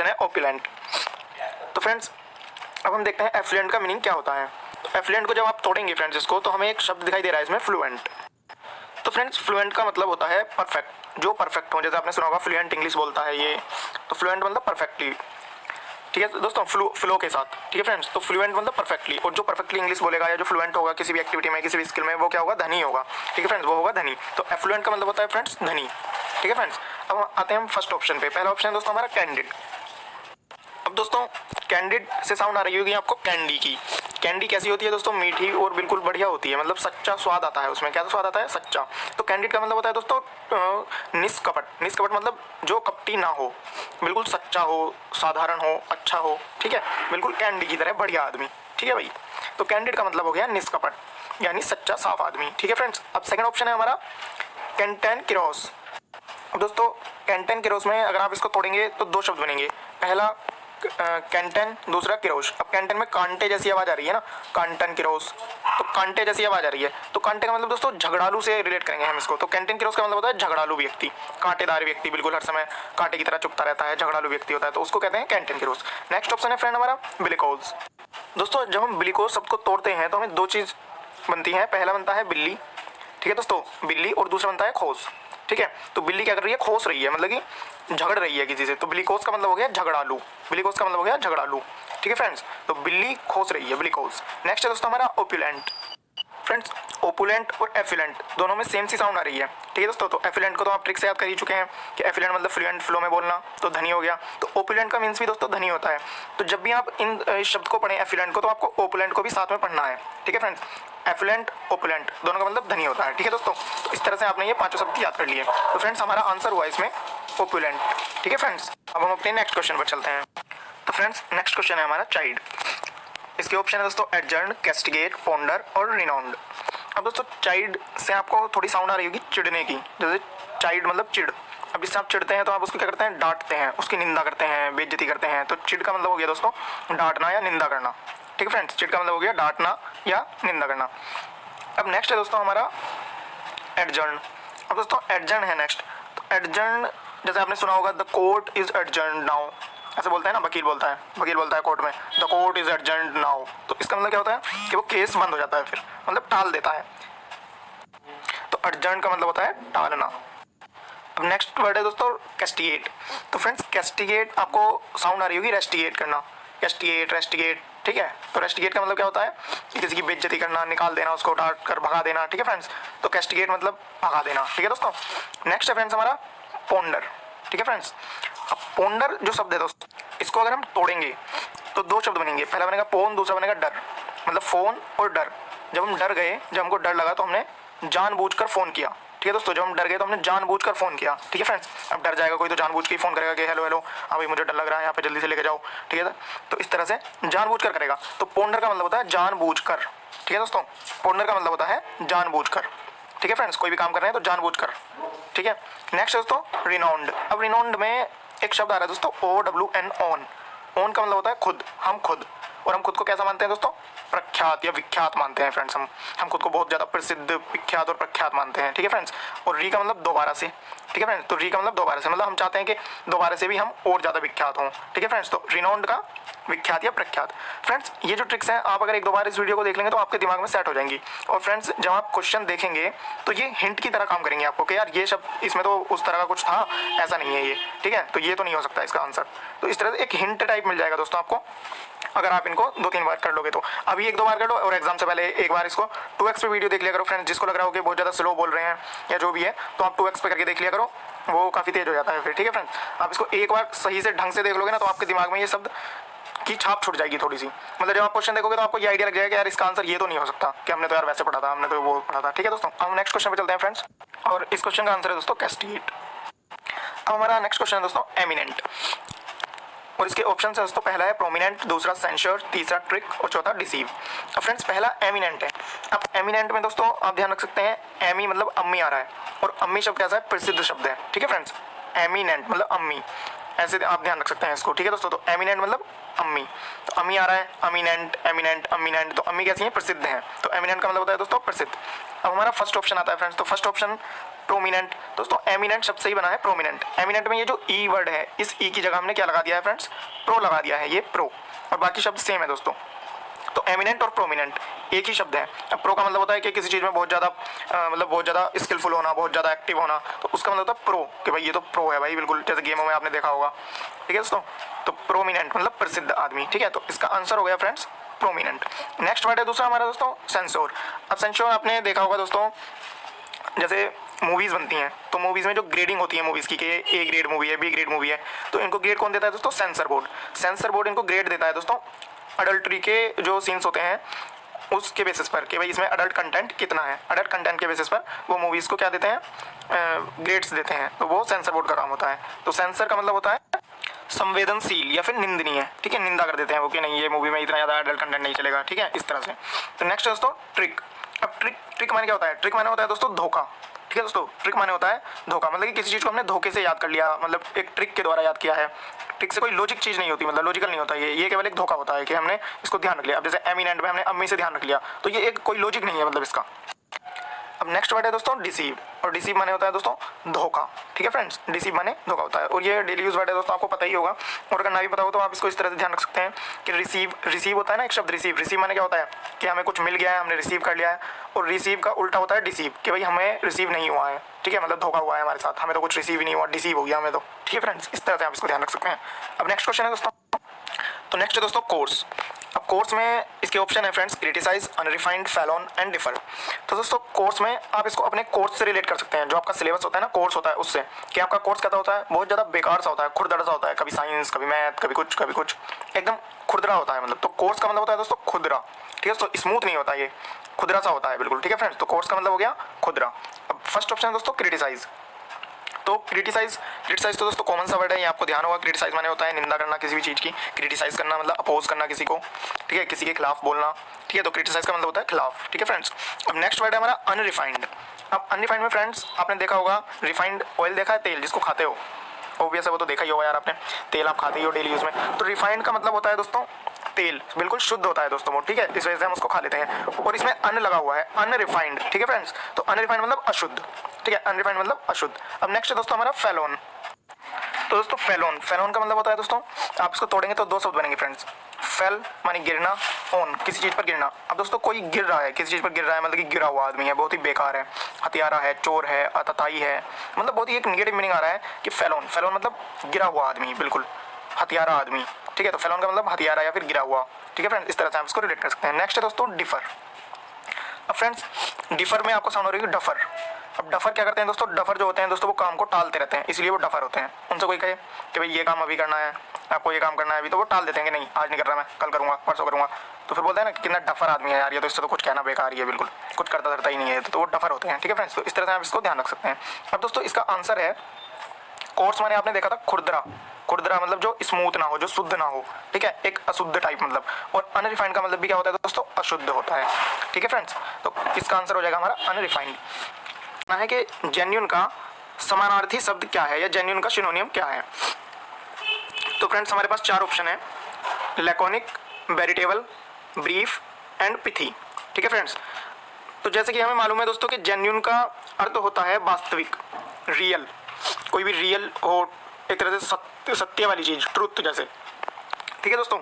Option है opulent. तो friends अब हम देखते हैं एफ्लुएंट का मीनिंग क्या होता है। तो एफ्लुएंट को जब आप तोड़ेंगे फ्रेंड्स इसको, तो हमें एक शब्द दिखाई दे रहा है इसमें, फ्लुएंट। तो फ्रेंड्स फ्लुएंट का मतलब होता है परफेक्ट, जो परफेक्ट हो। जैसे आपने सुना होगा फ्लुएंट इंग्लिश बोलता है ये, तो फ्लुएंट मतलब परफेक्टली, ठीक है दोस्तों, फ्लो के साथ, ठीक है फ्रेंड्स। तो फ्लुएंट मतलब परफेक्टली, और जो परफेक्टली इंग्लिश बोलेगा या जो फ्लुएंट होगा किसी भी एक्टिविटी में, किसी भी स्किल में, वो क्या होगा, धनी होगा, ठीक है फ्रेंड्स, वो होगा धनी। तो एफ्लुएंट का मतलब होता है फ्रेंड्स धनी, ठीक है फ्रेंड्स। अब आते हैं हम फर्स्ट ऑप्शन पे। पहला ऑप्शन दोस्तों हमारा कैंडिड। अब दोस्तों कैंडिड से साउंड आ रही होगी आपको कैंडी की। कैंडी कैसी होती है दोस्तों, मीठी और बिल्कुल बढ़िया होती है, मतलब सच्चा स्वाद आता है उसमें। क्या स्वाद आता है, सच्चा। तो कैंडिड का मतलब होता है दोस्तों निष्कपट। निष्कपट मतलब जो कपटी ना हो, बिल्कुल सच्चा हो, साधारण हो, अच्छा हो, ठीक है, बिल्कुल कैंडी की तरह बढ़िया आदमी, ठीक है भाई। तो कैंडिड का मतलब हो गया निष्कपट, यानी सच्चा साफ आदमी, ठीक है फ्रेंड्स। अब सेकंड ऑप्शन है हमारा कैंटेनक्रोस। दोस्तों कैंटेनक्रोस में अगर आप इसको तोड़ेंगे तो दो शब्द बनेंगे। पहला कैंटन, दूसरा किरोस। अब कैंटन में कांटे जैसी आवाज आ रही है ना, कांटन किरोस, तो कांटे जैसी आवाज आ रही है। तो कांटे का मतलब दोस्तों झगड़ालू से रिलेट करेंगे हम इसको। तो कैंटन किरोस का मतलब होता है झगड़ालू व्यक्ति, कांटेदार व्यक्ति, बिल्कुल हर समय कांटे की तरह चुभता रहता है, झगड़ालू व्यक्ति होता है, तो उसको कहते हैं कैंटन किरोस। नेक्स्ट ऑप्शन है फ्रेंड हमारा बिलिकोज। दोस्तों जब हम बिलिकोज शब्द को तोड़ते हैं तो हमें दो चीज बनती है। पहला बनता है बिल्ली, ठीक है दोस्तों, बिल्ली, और दूसरा बनता है खोस, ठीक है। तो बिल्ली क्या कर रही है, खोस रही है, मतलब कि झगड़ रही है किसी से। तो बिलिकोस का मतलब हो गया झगड़ालू, बिलिकोस का मतलब हो गया झगड़ालू, ठीक है फ्रेंड्स। तो बिल्ली खोस रही है, बिलिकोस। नेक्स्ट है दोस्तों हमारा ओपुलेंट। फ्रेंड्स ओपुलेंट और एफिलेंट दोनों में सेम सी साउंड आ रही है, ठीक है दोस्तों। तो एफिलेंट को तो आप ट्रिक से याद कर ही चुके हैं कि एफिलेंट मतलब फ्लुएंट, फ्लो में बोलना, तो धनी हो गया। तो ओपुलेंट का मीन्स भी दोस्तों धनी होता है। तो जब भी आप इन शब्द को पढ़ें एफिलेंट को, तो आपको ओपुलेंट को भी साथ में पढ़ना है, ठीक है फ्रेंड्स। एफिलेंट ओपुलेंट दोनों का मतलब धनी होता है, ठीक है दोस्तों। तो इस तरह से आपने ये पांचों शब्द याद कर लिए। तो फ्रेंड्स हमारा आंसर हुआ इसमें ओपुलेंट, ठीक है फ्रेंड्स। अब हम अपने नेक्स्ट क्वेश्चन पर चलते हैं। तो फ्रेंड्स नेक्स्ट क्वेश्चन है हमारा चाइल्ड। इसके ऑप्शन है दोस्तों एडजर्न, कैस्टिगेट, पोंडर और रिनाउंड। अब दोस्तों चाइल्ड से आपको थोड़ी साउंड आ रही होगी चिढ़ने की, जैसे चाइल्ड मतलब चिढ़। अब जिससे आप चिढ़ते हैं तो आप उसको क्या करते हैं, डांटते हैं, उसकी निंदा करते हैं, बेइज्जती करते हैं। तो चिढ़ का मतलब हो गया दोस्तों डांटना या निंदा करना, ठीक है फ्रेंड्स। चिढ़ का मतलब हो गया डांटना या निंदा करना। अब नेक्स्ट है दोस्तों हमारा एडजर्न। अब दोस्तों एडजर्न है नेक्स्ट। तो एडजर्न जैसे आपने सुना होगा, the court is adjourn now, ऐसे बोलते हैं ना, वकील बोलता है कोर्ट में, the court is adjourn now. तो इसका मतलब क्या होता है कि वो केस बंद हो जाता है, फिर मतलब टाल देता है। तो एडजर्न का मतलब होता है टालना। अब नेक्स्ट वर्ड है दोस्तों कैस्टिगेट। तो फ्रेंड्स कैस्टिगेट आपको साउंड आ रही होगी रेस्टिगेट करना, कैस्टिगेट, रेस्टिगेट, ठीक है। तो रेस्टिगेट का मतलब क्या होता है कि किसी की बेइज्जती करना, निकाल देना, उसको डांट कर भगा देना, ठीक है फ्रेंड्स। तो कैस्टिगेट मतलब भगा देना, ठीक है दोस्तों। नेक्स्ट है फ्रेंड्स हमारा पोंडर, ठीक है फ्रेंड्स। अब पोंडर जो शब्द है दोस्तों, इसको अगर हम तोड़ेंगे तो दो शब्द बनेंगे। पहला बनेगा पोन, दूसरा बनेगा डर, मतलब फोन और डर। जब हम डर गए, जब हमको डर लगा तो हमने जानबूझकर फोन किया, ठीक है दोस्तों। जब हम डर गए तो हमने जानबूझकर फोन किया, ठीक है फ्रेंड्स। अब डर जाएगा कोई तो जानबूझ के ही फोन करेगा कि हेलो हेलो, हाँ भाई मुझे डर लग रहा है, यहाँ पे जल्दी से लेके जाओ, ठीक है। तो इस तरह से जानबूझकर करेगा। तो पोंडर का मतलब होता है जानबूझकर, ठीक है दोस्तों। पोंडर का मतलब होता है जानबूझकर, ठीक है फ्रेंड्स। कोई भी काम कर रहे हैं तो जानबूझकर, ठीक है। नेक्स्ट दोस्तों रिनाउंड। अब रिनाउंड में एक शब्द आ रहा है दोस्तों OWN, ओन। ओन का मतलब होता है खुद, हम खुद। और हम खुद को कैसा मानते हैं दोस्तों, प्रख्यात या विख्यात मानते हैं फ्रेंड्स। हम खुद को बहुत ज़्यादा प्रसिद्ध, विख्यात और प्रख्यात मानते हैं, ठीक है फ्रेंड्स। और री का मतलब दोबारा से, ठीक है फ्रेंड्स। तो री का मतलब दोबारा से, मतलब हम चाहते हैं कि दोबारा से भी हम और ज़्यादा विख्यात हों, ठीक है फ्रेंड्स। तो रिनाउंड का विख्यात या प्रख्यात। फ्रेंड्स ये जो ट्रिक्स हैं आप अगर एक दो बार इस वीडियो को देख लेंगे तो आपके दिमाग में सेट हो जाएंगी। और फ्रेंड्स जब आप क्वेश्चन देखेंगे तो ये हिंट की तरह काम करेंगे आपको कि यार ये शब्द इसमें तो उस तरह का कुछ था, ऐसा नहीं है ये, ठीक है। तो ये तो नहीं हो सकता इसका आंसर। तो इस तरह से एक हिंट टाइप मिल जाएगा दोस्तों आपको, अगर आप इनको दो तीन बार कर लोगे तो। अभी एक दो बार कर लो और एग्जाम से पहले एक बार इसको 2x पे वीडियो देख लिया करो फ्रेंड्स। जिसको लग रहा हो कि बहुत ज़्यादा स्लो बोल रहे हैं या जो भी है, तो आप 2x पे करके देख लिया करो, वो काफ़ी तेज हो जाता है फिर, ठीक है फ्रेंड्स। आप इसको एक बार सही से ढंग से देख लोगे ना तो आपके दिमाग में ये शब्द की छाप छूट जाएगी थोड़ी सी। मतलब जब आप क्वेश्चन देखोगे तो आपको ये आइडिया लग जाएगा कि यार इसका आंसर ये तो नहीं हो सकता कि हमने तो यार वैसे पढ़ा था, हमने तो वो पढ़ा था, ठीक है दोस्तों। हम नेक्स्ट क्वेश्चन पे चलते हैं फ्रेंड्स, और इस क्वेश्चन का आंसर है दोस्तों कैस्टिगेट। अब हमारा नेक्स्ट क्वेश्चन है दोस्तों एमिनेंट, और इसके ऑप्शन है दोस्तों पहला है प्रोमिनेंट, दूसरा सेंशर, तीसरा ट्रिक और चौथा डिसीव। अब फ्रेंड्स पहला एमिनेंट है। अब एमिनेंट में दोस्तों आप ध्यान रख सकते हैं एमी मतलब अम्मी आ रहा है, और अम्मी शब्द कैसा है, प्रसिद्ध शब्द है, ठीक है फ्रेंड्स। एमिनेंट मतलब अम्मी, ऐसे आप ध्यान रख सकते हैं इसको, ठीक है दोस्तों। तो एमिनेंट मतलब अम्मी, तो अम्मी आ रहा है, अमीनेंट, एमिनेंट, अमीनेंट। तो अम्मी कैसी है, प्रसिद्ध है। तो एमिनेंट का मतलब होता है दोस्तों प्रसिद्ध। अब हमारा फर्स्ट ऑप्शन आता है फ्रेंड्स। तो फर्स्ट ऑप्शन प्रोमिनेंट, दोस्तों एमिनेंट शब्द से ही बना है प्रोमिनेंट। एमिनेंट में ये जो ई वर्ड है, इस ई की जगह हमने क्या लगा दिया है फ्रेंड्स, प्रो लगा दिया है, ये प्रो, और बाकी शब्द सेम है दोस्तों। तो एमिनेंट और प्रोमिनेंट एक ही शब्द है। अब प्रो का मतलब होता है कि किसी चीज़ में बहुत ज़्यादा मतलब बहुत ज़्यादा स्किलफुल होना, बहुत ज़्यादा एक्टिव होना, तो उसका मतलब होता है प्रो, कि भाई ये तो प्रो है भाई, बिल्कुल जैसे गेमों में आपने देखा होगा, ठीक है दोस्तों। तो प्रोमिनेंट मतलब प्रसिद्ध आदमी, ठीक है। तो इसका आंसर हो गया फ्रेंड्स प्रोमिनेंट। नेक्स्ट वर्ड है दूसरा हमारा दोस्तों सेंसोर। अब सेंसोर आपने देखा होगा दोस्तों, जैसे मूवीज़ बनती हैं तो मूवीज़ में जो ग्रेडिंग होती है मूवीज़ की, कि ए ग्रेड मूवी है, बी ग्रेड मूवी है, तो इनको ग्रेड कौन देता है दोस्तों, सेंसर बोर्ड। सेंसर बोर्ड इनको ग्रेड देता है दोस्तों अडल्ट्री के जो सीन्स होते हैं उसके बेसिस पर, कि भाई इसमें अडल्ट कंटेंट कितना है, अडल्ट कंटेंट के बेसिस पर वो मूवीज़ को क्या देते हैं, ग्रेड्स देते हैं। तो वो सेंसर बोर्ड का काम होता है। तो सेंसर का मतलब होता है संवेदनशील या फिर निंदनीय, ठीक है, निंदा कर देते हैं वो कि नहीं ये मूवी में इतना ज़्यादा अडल्ट कंटेंट नहीं चलेगा, ठीक है, इस तरह से। तो नेक्स्ट दोस्तों ट्रिक। अब ट्रिक माने क्या होता है, ट्रिक माने होता है दोस्तों धोखा, ठीक है दोस्तों। ट्रिक माने होता है धोखा, मतलब कि किसी चीज़ को हमने धोखे से याद कर लिया, मतलब एक ट्रिक के द्वारा याद किया है। ट्रिक से कोई लॉजिक चीज़ नहीं होती, मतलब लॉजिकल नहीं होता ये केवल एक धोखा होता है कि हमने इसको ध्यान रख लिया। अब जैसे एमिनेंट में हमने अम्मी से ध्यान रख लिया, तो ये एक कोई लॉजिक नहीं है मतलब इसका। अब नेक्स्ट वर्ड है दोस्तों डिसीव, और डिसीव माने होता है दोस्तों धोखा, ठीक है फ्रेंड्स, डिसीव माने धोखा होता है। और ये डेली यूज वर्ड है दोस्तों, आपको पता ही होगा, और अगर ना भी पता हो तो आप इसको इस तरह से ध्यान रख सकते हैं कि रिसीव होता है ना एक शब्द रिसीव। रिसीव माने क्या होता है कि हमें कुछ मिल गया है, हमने रिसीव कर लिया है। और रिसीव का उल्टा होता है डिसीव, कि भाई हमें रिसीव नहीं हुआ है, ठीक है, मतलब धोखा हुआ है हमारे साथ, हमें तो कुछ रिसीव ही नहीं हुआ, डिसीव हो गया हमें तो, ठीक है फ्रेंड्स, इस तरह से आप इसको ध्यान रख सकते हैं। अब नेक्स्ट क्वेश्चन है दोस्तों, तो नेक्स्ट है दोस्तों कोर्स। अब कोर्स में इसके ऑप्शन है friends criticise, unrefined, fallen and differ. तो दोस्तों कोर्स में आप इसको अपने कोर्स से रिलेट कर सकते हैं, जो आपका सिलेबस होता है ना, कोर्स होता है उससे, कि आपका कोर्स कैसा होता है, बहुत ज़्यादा बेकार सा होता है, खुरदरा सा होता है, कभी साइंस कभी मैथ कभी कुछ एकदम खुरदरा होता है, मतलब तो कोर्स का मतलब होता है दोस्तों खुदरा, ठीक है दोस्तों, स्मूथ नहीं होता, ये खुदरा सा होता है बिल्कुल, ठीक है फ्रेंड्स। तो कोर्स का मतलब हो गया खुदरा। अब फर्स्ट ऑप्शन है दोस्तों क्रिटिसाइज। तो क्रिटिसाइज तो दोस्तों कॉमन सा वर्ड है, ये आपको ध्यान होगा। क्रिटिसाइज माने होता है निंदा करना किसी भी चीज़ की, क्रिटिसाइज करना मतलब अपोज करना किसी को, ठीक है, किसी के खिलाफ बोलना, ठीक है। तो क्रिटिसाइज का मतलब होता है खिलाफ, ठीक है फ्रेंड्स। अब नेक्स्ट वर्ड है हमारा अनरिफाइंड। अब अनरिफाइंड में फ्रेंड्स आपने देखा होगा, रिफाइंड ऑयल देखा है, तेल जिसको खाते हो, ऑब्वियस है वो तो देखा ही होगा यार आपने, तेल आप खाते ही हो डेली यूज में। तो रिफाइंड का मतलब होता है दोस्तों तेल, बिल्कुल शुद्ध होता है दोस्तों वो, ठीक है, इस वजह से हम उसको खा लेते हैं। और इसमें अन लगा हुआ है, अनरिफाइंड, ठीक है फ्रेंड्स। तो अनरिफाइंड मतलब अशुद्ध, ठीक है, अनरिफाइंड मतलब अशुद्ध। अब नेक्स्ट है दोस्तों हमारा फैलोन। तो दोस्तों फैलोन का मतलब होता है दोस्तों, आप इसको तोड़ेंगे तो दो शब्द बनेंगे फ्रेंड्स। फेल मानी गिरना, ऑन किसी चीज़ पर गिरना। अब दोस्तों कोई गिर रहा है, किसी चीज़ पर गिर रहा है, मतलब कि गिरा हुआ आदमी है, बहुत ही बेकार है, हथियारा है, चोर है, अतताई है, मतलब बहुत ही एक निगेटिव मीनिंग आ रहा है कि फैलोन मतलब गिरा हुआ आदमी, बिल्कुल हथियारा आदमी, ठीक है। तो फैलोन का मतलब हथियारा या फिर गिरा हुआ, ठीक है फ्रेंड्स, इस तरह से आप इसको रिलेट कर सकते हैं। नेक्स्ट है दोस्तों डिफर। अब फ्रेंड्स डिफर में आपको साउंड हो रही है डफर। अब डफर क्या करते हैं दोस्तों, डफर जो होते हैं दोस्तों वो काम को टालते रहते हैं, इसलिए वो डफर होते हैं। उनसे कोई कहे कि भाई ये काम अभी करना है, आपको ये काम करना है अभी, तो वो टाल देते हैं कि नहीं आज नहीं कर रहा, मैं कल करूँगा, परसों करूँगा। तो फिर बोलते हैं ना कि कितना डफर आदमी है यार, ये तो इससे तो कुछ कहना बेकार ही है, बिल्कुल कुछ करता धरता ही नहीं है, तो वो डफर होते हैं, ठीक है फ्रेंड्स। तो इस तरह से आप इसको ध्यान रख सकते हैं। अब दोस्तों इसका आंसर है कोर्स माने आपने देखा था खुरदरा, खुरदरा मतलब जो स्मूथ ना हो, जो शुद्ध ना हो, ठीक है, एक अशुद्ध टाइप मतलब। और अनरिफाइंड का मतलब भी क्या होता है दोस्तों, अशुद्ध होता है, ठीक है फ्रेंड्स। तो इसका आंसर हो जाएगा हमारा अनरिफाइंड। ना है कि जेन्युइन का समानार्थी शब्द क्या है, या जेन्युइन का सिनोनियम क्या है। तो फ्रेंड्स हमारे पास चार ऑप्शन है, laconic, veritable, brief and pithy, ठीक है फ्रेंड्स। तो जैसे कि हमें मालूम है दोस्तों कि जेन्युइन का अर्थ होता है वास्तविक, रियल, कोई भी रियल हो, एक तरह से सत्य वाली चीज़, ट्रुथ जैसे, ठीक है दोस्तों।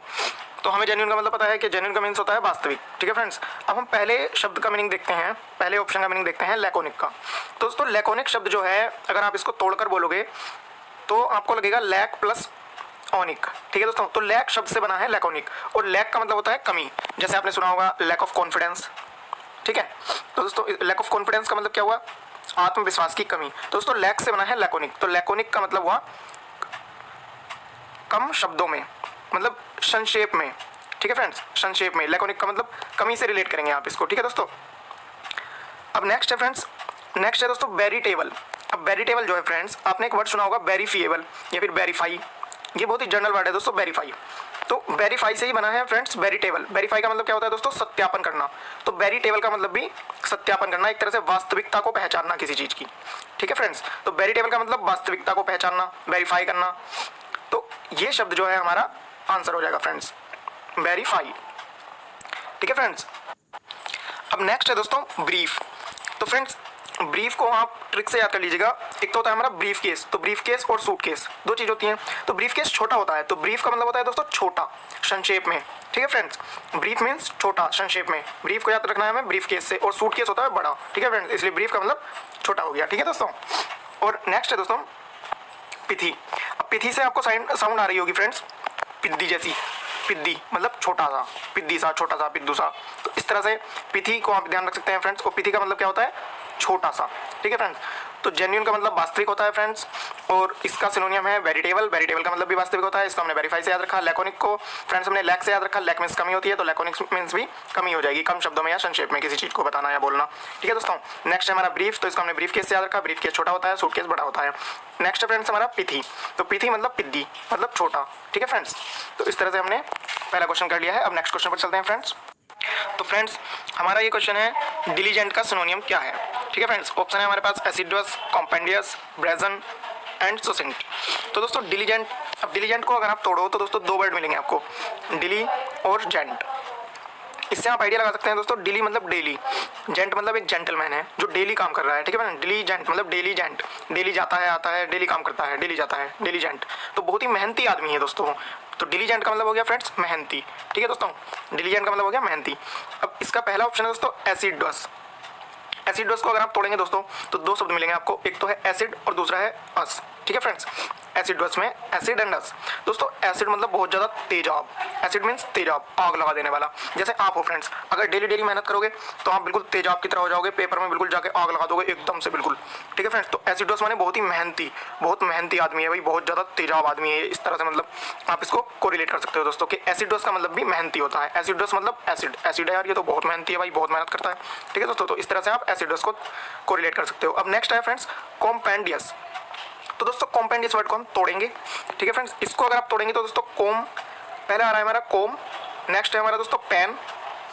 तो हमें जेन्युइन का मतलब पता है कि जेन्युइन का मीन्स होता है वास्तविक, ठीक है फ्रेंड्स। अब हम पहले शब्द का मीनिंग देखते हैं, पहले ऑप्शन का मीनिंग देखते हैं लैकोनिक का। तो दोस्तों लैकोनिक शब्द जो है, अगर आप इसको तोड़कर बोलोगे तो आपको लगेगा लैक प्लस ऑनिक, ठीक है दोस्तों। तो लैक शब्द से बना है लैकोनिक, और लैक का मतलब होता है कमी, जैसे आपने सुना होगा लैक ऑफ कॉन्फिडेंस, ठीक है। तो दोस्तों लैक ऑफ कॉन्फिडेंस का मतलब क्या हुआ, आत्मविश्वास की कमी। तो दोस्तों लैक से बना है लैकोनिक, तो लैकोनिक का मतलब हुआ कम शब्दों में, मतलब संक्षेप में, ठीक है फ्रेंड्स, संक्षेप में। लैकोनिक का मतलब कमी से रिलेट करेंगे आप इसको, ठीक है दोस्तों। अब नेक्स्ट है फ्रेंड्स, नेक्स्ट है दोस्तों वेरिटेबल। अब वेरिटेबल जो है फ्रेंड्स, आपने एक वर्ड सुना होगा वेरीफिएबल या फिर वेरीफाई, ये बहुत ही जनरल वर्ड है दोस्तों वेरीफाई। तो वेरीफाई से ही बना है फ्रेंड्स वेरिटेबल। वेरीफाई का मतलब क्या होता है दोस्तों, सत्यापन करना। तो वेरिटेबल का मतलब भी सत्यापन करना, एक तरह से वास्तविकता को पहचानना किसी चीज़ की, ठीक है फ्रेंड्स। तो वेरिटेबल का मतलब वास्तविकता को पहचानना, वेरीफाई करना। तो ये शब्द जो है हमारा आंसर हो जाएगा फ्रेंड्स वेरीफाई, ठीक है फ्रेंड्स। अब नेक्स्ट है दोस्तों ब्रीफ। तो फ्रेंड्स ब्रीफ को आप ट्रिक से याद कर लीजिएगा। एक तो होता है हमारा ब्रीफ केस, तो ब्रीफ केस और सूट केस दो चीज़ होती हैं। तो ब्रीफ केस छोटा होता है, तो ब्रीफ का मतलब होता है दोस्तों छोटा, संक्षेप में। ठीक है फ्रेंड्स, ब्रीफ मीन्स छोटा, संक्षेप में। ब्रीफ को याद रखना है हमें ब्रीफ केस से, और सूट केस होता है बड़ा। ठीक है फ्रेंड्स, इसलिए ब्रीफ का मतलब छोटा हो गया। ठीक है दोस्तों, और नेक्स्ट है दोस्तों पिथी। अब पिथी से आपको साउंड आ रही होगी फ्रेंड्स, पिद्दी जैसी। पिद्दी मतलब छोटा सा, पिद्दी सा, छोटा सा, पिद्दू सा। तो इस तरह से पिथी को आप ध्यान रख सकते हैं फ्रेंड्स। और पिथी का मतलब क्या होता है, छोटा सा। ठीक है फ्रेंड्स, तो जेन्युइन का मतलब वास्तविक होता है फ्रेंड्स, और इसका सिनोनियम है वेरिटेबल। वेरिटेबल का मतलब भी वास्तविक होता है, इसको हमने वेरीफाई से याद रखा। लैकोनिक को फ्रेंड्स हमने लैक से याद रखा, लैक मीन्स कमी होती है, तो लैकोनिक मीन्स भी कमी हो जाएगी, कम शब्दों में या संक्षेप में किसी चीज़ को बताना या बोलना। ठीक है दोस्तों, नेक्स्ट है हमारा ब्रीफ, तो इसको हमने ब्रीफ केस से याद रखा। ब्रीफ केस छोटा होता है, सूटकेस बड़ा होता है। नेक्स्ट है फ्रेंड्स हमारा पिथी, तो पिथी मतलब पिद्दी मतलब छोटा। ठीक है फ्रेंड्स, तो इस तरह से हमने पहला क्वेश्चन कर लिया है। अब नेक्स्ट क्वेश्चन पर चलते हैं फ्रेंड्स। तो फ्रेंड्स हमारा ये क्वेश्चन है डिलीजेंट का सिनोनियम क्या है। ठीक है फ्रेंड्स, ऑप्शन है हमारे पास एसिडुअस, कॉम्पेंडियस, ब्रेजन एंड सुसिंक्ट। तो दोस्तों डिलीजेंट, अब डिलीजेंट को अगर आप तोड़ो तो दोस्तों दो वर्ड मिलेंगे आपको, डिली और जेंट। इससे आप आइडिया लगा सकते हैं दोस्तों, डिली मतलब डेली, जेंट मतलब एक जेंटलमैन है जो डेली काम कर रहा है। ठीक है ना, डिली जेंट मतलब डेली जेंट, डेली जाता है आता है, डेली काम करता है, डेली जाता है, डेली जेंट। तो बहुत ही मेहनती आदमी है दोस्तों। तो डिलीजेंट का मतलब हो गया फ्रेंड्स मेहनती। ठीक है दोस्तों, डिलीजेंट का मतलब हो गया मेहनती। अब इसका पहला ऑप्शन है दोस्तों एसिडुअस। एसिडुअस को अगर आप तोड़ेंगे दोस्तों तो दो शब्द मिलेंगे आपको, एक तो है एसिड और दूसरा है अस। ठीक है फ्रेंड्स, एसिडुअस में एसिड एंड अस। दोस्तों एसिड मतलब बहुत ज़्यादा तेजाब, एसिड मीन्स तेजाब, आग लगा देने वाला। जैसे आप हो फ्रेंड्स, अगर डेली डेली मेहनत करोगे तो आप बिल्कुल तेजाब की तरह हो जाओगे, पेपर में बिल्कुल जाके आग लगा दोगे एकदम से बिल्कुल। ठीक है फ्रेंड्स, तो एसिडुअस माने बहुत ही मेहनती, बहुत मेहनती आदमी है भाई, बहुत ज़्यादा तेजाब आदमी है। इस तरह से मतलब आप इसको कोरिलेट कर सकते हो दोस्तों कि एसिडुअस का मतलब भी मेहनती होता है। एसिडुअस मतलब एसिड, एसिड है यार, ये तो बहुत मेहनती है भाई, बहुत मेहनत करता है। ठीक है दोस्तों, तो इस तरह से आप एसिडुअस को कोरिलेट कर सकते हो। अब नेक्स्ट है फ्रेंड्स कॉम्पेंडियस। तो दोस्तों कॉम्पेंडियस वर्ड को हम तोड़ेंगे। ठीक है फ्रेंड्स, इसको अगर आप तोड़ेंगे तो दोस्तों कोम, पहले आ रहा है हमारा कोम, नेक्स्ट है हमारा दोस्तों पेन,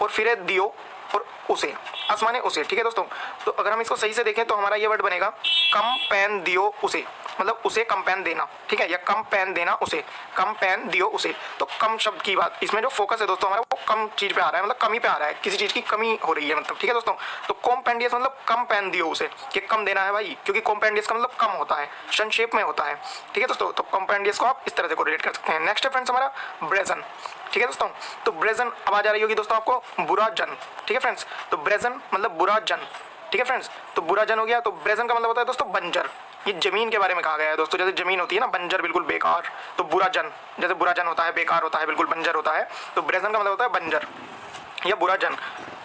और फिर है दियो और उसे, आसमाने उसे। ठीक है दोस्तों, तो अगर हम इसको सही से देखें तो हमारा ये वर्ड बनेगा कम पेन दियो उसे, मतलब उसे कम पेन देना। ठीक है, या कम पेन देना उसे, कम पेन दियो उसे। तो कम शब्द की बात, इसमें जो फोकस है दोस्तों हमारा वो कम चीज पे आ रहा है, मतलब कमी पे आ रहा है, किसी चीज की कमी हो रही है मतलब। ठीक है दोस्तों, तो कॉम्पेंडियस मतलब कम पेन दियो उसे, कि कम देना है भाई, क्योंकि कॉम्पेंडियस का मतलब कम होता है, संक्षेप में होता है। ठीक है दोस्तों, तो कॉम्पेंडियस को आप इस तरह से कोरिलेट कर सकते हैं। नेक्स्ट है फ्रेंड्स हमारा ब्रेजन। ठीक है दोस्तों, तो ब्रेजन आवाज आ रही होगी दोस्तों आपको, बुरा जन। ठीक है फ्रेंड्स, तो ब्रेजन मतलब बुरा जन। ठीक है फ्रेंड्स, तो बुरा जन हो गया। तो ब्रेजन का मतलब होता है दोस्तों बंजर, ये जमीन के बारे में कहा गया है दोस्तों। जैसे जमीन होती है ना बंजर, बिल्कुल बेकार, तो बुरा जन, जैसे बुरा जन होता है बेकार होता है, बिल्कुल बंजर होता है, तो ब्रेजन का मतलब होता है बंजर या बुरा जन।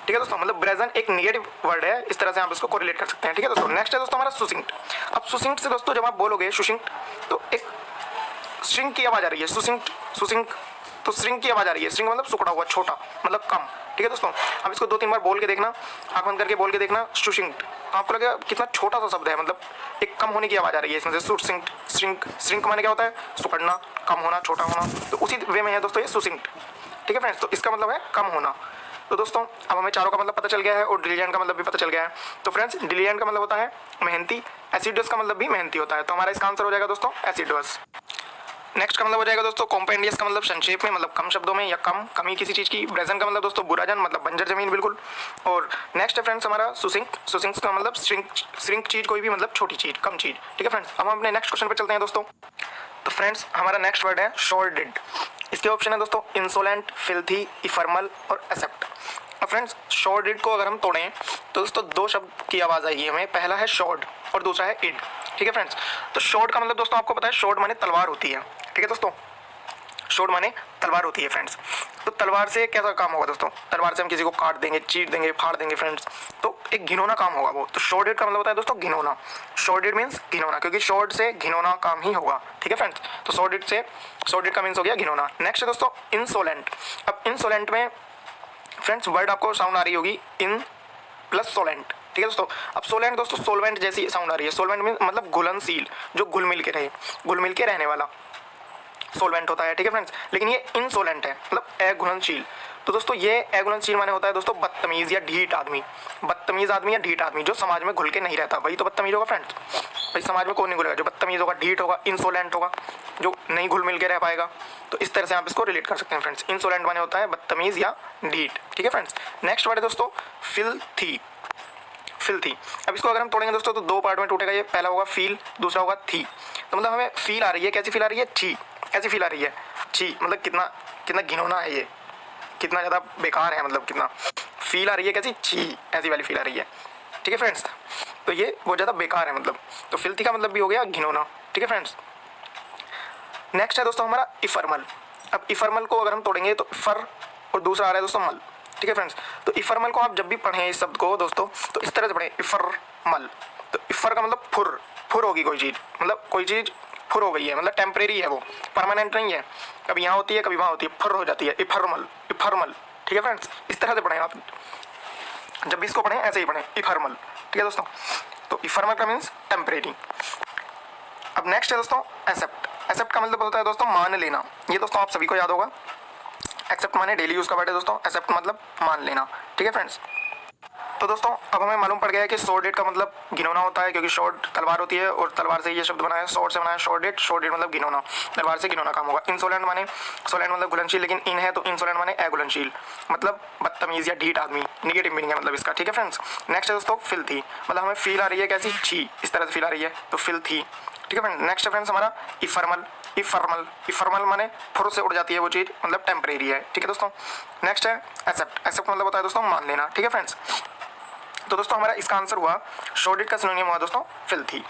ठीक है दोस्तों, मतलब ब्रेजन एक निगेटिव वर्ड है, इस तरह से आप इसको कोरिलेट कर सकते हैं। ठीक है दोस्तों, नेक्स्ट है दोस्तों हमारा सुसिंक्ट। अब सुसिंक्ट से दोस्तों जब आप बोलोगे सुसिंक्ट, तो एक श्रिंक की आवाज आ रही है, सुसिंक्ट, सुसिंक, तो श्रिंक की आवाज आ रही है। श्रिंक मतलब सिकुड़ा हुआ, छोटा, मतलब कम। ठीक है दोस्तों, अब इसको दो तीन बार बोल के देखना, आंख बंद करके बोल के देखना सुसिंक्ट, आपको लगेगा कितना छोटा सा शब्द है, मतलब एक कम होने की आवाज आ रही है इसमें से। सुसिंक्ट, श्रिंक, श्रिंक माने क्या होता है, सिकुड़ना, कम होना, छोटा होना, तो उसी वे में है दोस्तों ये सुसिंक्ट। ठीक है फ्रेंड्स, तो इसका मतलब है कम होना। तो दोस्तों अब हमें चारों का मतलब पता चल गया है और डिलीजेंट का मतलब भी पता चल गया है। तो फ्रेंड्स डिलीजेंट का मतलब होता है मेहनती, एसिडुअस का मतलब भी मेहनती होता है, तो हमारा इसका आंसर हो जाएगा दोस्तों एसिडुअस। नेक्स्ट का मतलब हो जाएगा दोस्तों कॉम्पेंडियस का मतलब संक्षेप में, मतलब कम शब्दों में या कम, कमी किसी चीज़ की। ब्रेजन का मतलब दोस्तों बुराजन, मतलब बंजर जमीन बिल्कुल। और नेक्स्ट है फ्रेंड्स हमारा सुसिंक, सुसिंक का मतलब श्रिंक चीज़, कोई भी मतलब छोटी चीज़, कम चीज़। ठीक है फ्रेंड्स, अब हम अपने नेक्स्ट क्वेश्चन पर चलते हैं दोस्तों। तो फ्रेंड्स हमारा नेक्स्ट वर्ड है शॉर्टेड। इसके ऑप्शन है दोस्तों इंसोलेंट, फिल्थी, इफर्मल और एक्सेप्ट। अब फ्रेंड्स शॉर्टेड को अगर हम तोड़ें तो दोस्तों दो शब्द की आवाज़ आएगी हमें, पहला है शॉर्ड और दूसरा है इड। ठीक है फ्रेंड्स, तो शॉर्ट का मतलब दोस्तों आपको पता है, शॉर्ट माने तलवार होती है। ठीक है दोस्तों, शॉर्ट माने तलवार होती है फ्रेंड्स। तो तलवार से कैसा काम होगा दोस्तों, तलवार से हम किसी को काट देंगे, चीर देंगे, फाड़ देंगे फ्रेंड्स, तो एक घिनौना काम होगा वो। तो शॉर्टेड का मतलब होता है दोस्तों घिनौना, शॉर्टेड मीन्स घिनौना, क्योंकि शॉर्ट से घिनौना काम ही होगा। ठीक है फ्रेंड्स, तो शॉर्टेड से, शॉर्टेड का मीन्स हो गया घिनौना। नेक्स्ट है दोस्तों इंसोलेंट। अब इंसोलेंट में फ्रेंड्स वर्ड आपको साउंड आ रही होगी इन प्लस सोलेंट। ठीक है दोस्तों, अब सोलेंट दोस्तों सोलवेंट जैसी साउंड आ रही है। सोलवेंट मीन मतलब घुलनशील, जो घुल मिल के रहे, घुल मिल के रहने वाला सोलवेंट होता है। ठीक है फ्रेंड्स, लेकिन ये इनसोलेंट है, मतलब अघुलनशील। तो दोस्तों ये अघुलनशील माने होता है दोस्तों बदतमीज या ढीठ आदमी, बदतमीज आदमी या ढीठ आदमी जो समाज में घुल के नहीं रहता, वही तो बदतमीज होगा फ्रेंड्स। भाई समाज में कौन नहीं घुलेगा, जो बदतमीज होगा, ढीठ होगा, इंसोलेंट होगा, जो नहीं घुल मिल के रह पाएगा। तो इस तरह से आप इसको रिलेट कर सकते हैं फ्रेंड्स। इंसोलेंट माने होता है बदतमीज या ढीठ। ठीक है फ्रेंड्स, नेक्स्ट वर्ड है दोस्तों फिल्थी। फिल्थी। अब इसको अगर हम तोड़ेंगे दोस्तों तो दो पार्ट में टूटेगा ये, पहला होगा फील, दूसरा होगा थी। तो मतलब हमें फील आ रही है, कैसी फील आ रही है, छी। कैसी फील आ रही है, छी, मतलब कितना कितना घिनौना है ये, कितना ज़्यादा बेकार है, मतलब कितना फील आ रही है कैसी, छी, ऐसी वाली फील आ रही है। ठीक है फ्रेंड्स, तो ये बहुत ज़्यादा बेकार है मतलब। तो फिल्थी का मतलब भी हो गया घिनौना। ठीक है फ्रेंड्स, नेक्स्ट है दोस्तों हमारा इफरमल। अब इफरमल को अगर हम तोड़ेंगे तो फर और दूसरा आ रहा है दोस्तों मल। ठीक है फ्रेंड्स, तो इफरमल को आप जब भी पढ़ें इस शब्द को दोस्तों तो इस तरह से पढ़ें, इफरमल। तो इफर का मतलब फुर, फुर होगी कोई चीज़, मतलब कोई चीज़ फुर हो गई है, मतलब टेम्परेरी है, वो परमानेंट नहीं है, कभी यहाँ होती है कभी वहाँ होती है, फुर हो जाती है, इफरमल, इफरमल। ठीक है फ्रेंड्स, इस तरह से पढ़ें आप, जब भी इसको पढ़ें ऐसे ही पढ़ें, इफरमल। ठीक है दोस्तों, तो इफरमल का मीन्स टेम्परेरी। अब नेक्स्ट है दोस्तों एक्सेप्ट। एक्सेप्ट का मतलब होता है दोस्तों मान लेना, ये दोस्तों आप सभी को याद होगा। एक्सेप्ट माने डेली यूज का वर्ड है दोस्तों, एक्सेप्ट मतलब मान लेना। ठीक है फ्रेंड्स, तो दोस्तों अब हमें मालूम पड़ गया है कि शॉर्ट डेट का मतलब घिनौना होता है, क्योंकि शॉर्ट तलवार होती है और तलवार से ये शब्द बना है, शॉर्ट से बना है शॉर्ट डेट, शॉर्ट डेट मतलब घिनौना, तलवार से घिनौना काम होगा। इंसोलेंट माने, सोलेंट मतलब घुलनशील, लेकिन इन है तो इंसोलेंट माने अघुलनशील, मतलब बदतमीज या ढीठ आदमी, निगेटिव मीनिंग है मतलब इसका। ठीक है फ्रेंड्स, नेक्स्ट है दोस्तों फिल्थी, मतलब हमें फील आ रही है कैसी, छी, इस तरह से फील आ रही है, तो फिल्थी। ठीक है फ्रेंड, नेक्स्ट है फ्रेंड्स हमारा इफरमल। इफरमल, इफरमल माने फुर से उड़ जाती है वो चीज़, मतलब टेम्परेरी है। ठीक है दोस्तों, नेक्स्ट है एक्सेप्ट। एक्सेप्ट मतलब होता है दोस्तों मान लेना। ठीक है फ्रेंड्स, तो दोस्तों हमारा इसका आंसर हुआ, शॉर्ट डेट का सिनोनिम हुआ दोस्तों फिल्थी।